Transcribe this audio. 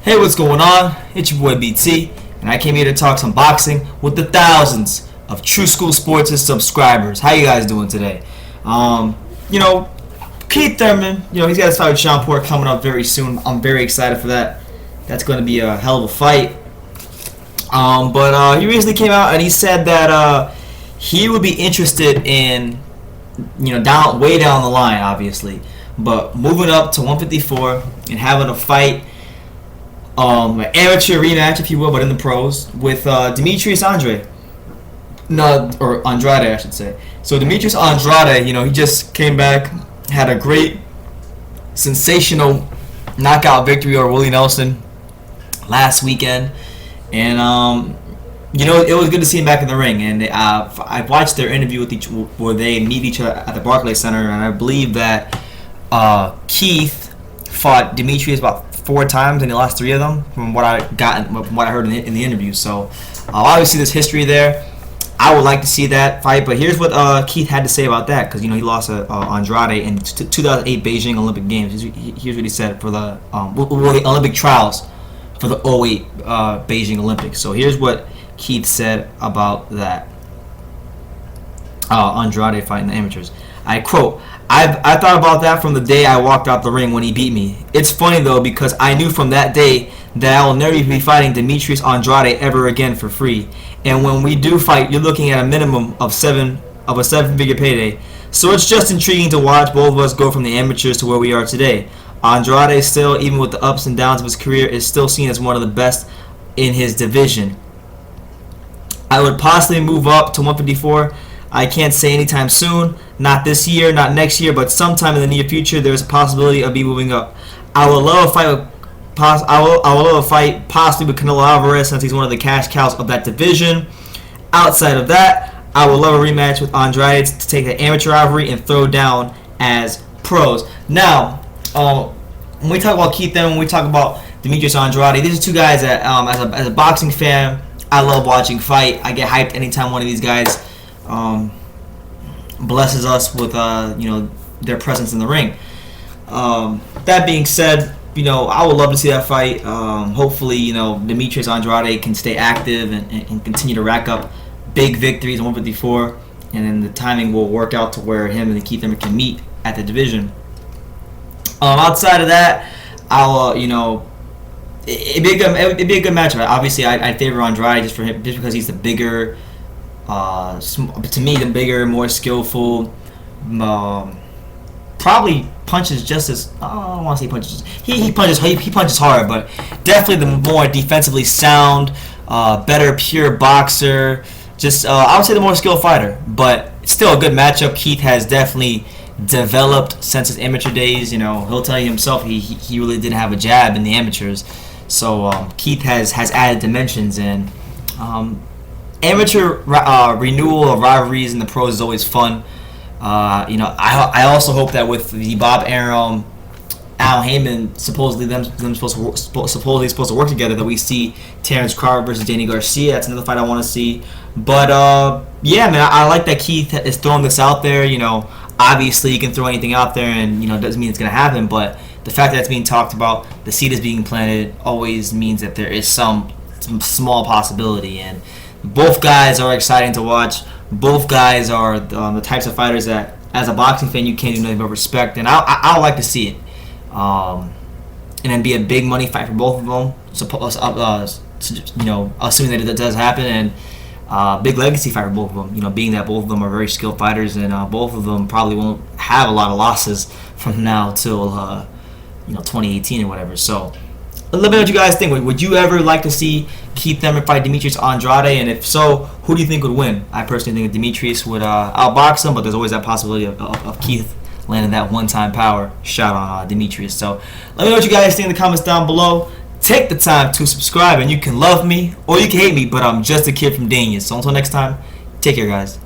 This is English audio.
Hey, what's going on? It's your boy BT, and I came here to talk some boxing with the thousands of True School Sports' subscribers. How you guys doing today? Keith Thurman, he's got his fight with Sean Porter coming up very soon. I'm very excited for that. That's going to be a hell of a fight. But he recently came out and he said that he would be interested in, way down the line, obviously, but moving up to 154 and having a fight, an amateur rematch, if you will, but in the pros, with Demetrius Andrade. No, or Andrade, I should say. So Demetrius Andrade, he just came back, had a great, sensational knockout victory over Willie Nelson last weekend, and it was good to see him back in the ring. And I watched their interview where they meet each other at the Barclays Center, and I believe that Keith fought Demetrius about 4 times and he lost 3 of them, from what I heard in the interview. So obviously there's history there. I would like to see that fight, but here's what Keith had to say about that, because he lost Andrade in 2008 Beijing Olympic Games. Here's what he said for the Olympic trials for the 08 Beijing Olympics. So here's what Keith said about that Andrade fight in the amateurs. I quote, I thought about that from the day I walked out the ring when he beat me. It's funny though, because I knew from that day that I will never be fighting Demetrius Andrade ever again for free. And when we do fight, you're looking at a minimum of a 7-figure payday. So it's just intriguing to watch both of us go from the amateurs to where we are today. Andrade still, even with the ups and downs of his career, is still seen as one of the best in his division. I would possibly move up to 154. I can't say anytime soon, not this year, not next year, but sometime in the near future, there's a possibility of me moving up. I would love a fight possibly with Canelo Alvarez, since he's one of the cash cows of that division. Outside of that, I would love a rematch with Andrade to take the amateur rivalry and throw down as pros. Now, when we talk about Keith Thurman, when we talk about Demetrius Andrade, these are 2 guys that, as a boxing fan, I love watching fight. I get hyped anytime one of these guys blesses us with their presence in the ring. That being said, I would love to see that fight. Hopefully, Demetrius Andrade can stay active and continue to rack up big victories in 154, and then the timing will work out to where him and Keith Thurman can meet at the division. Outside of that, I'll it'd be a good matchup. Obviously, I favor Andrade just because he's the bigger, to me, the bigger, more skillful. Probably punches just as I don't want to say punches. He punches hard, but definitely the more defensively sound, better pure boxer. Just I would say the more skilled fighter, but still a good matchup. Keith has definitely developed since his amateur days. He'll tell you himself he really didn't have a jab in the amateurs. So Keith has added dimensions, and amateur renewal of rivalries in the pros is always fun. I also hope that with the Bob Arum, Al Heyman supposedly supposed to work together, that we see Terrence Crawford versus Danny Garcia. That's another fight I want to see. But yeah, man, I like that Keith is throwing this out there. Obviously you can throw anything out there, and it doesn't mean it's gonna happen. But the fact that it's being talked about, the seed is being planted, always means that there is some small possibility. And both guys are exciting to watch. Both guys are the types of fighters that, as a boxing fan, you can't do nothing but respect, and I would like to see it. And then be a big money fight for both of them. Assuming that it does happen, and big legacy fight for both of them. Being that both of them are very skilled fighters, and both of them probably won't have a lot of losses from now till 2018 or whatever. So let me know what you guys think. Would you ever like to see Keith Thurman fight Demetrius Andrade? And if so, who do you think would win? I personally think that Demetrius would outbox him, but there's always that possibility of Keith landing that one-time power shot on Demetrius. So let me know what you guys think in the comments down below. Take the time to subscribe, and you can love me or you can hate me, but I'm just a kid from Daniel. So until next time, take care, guys.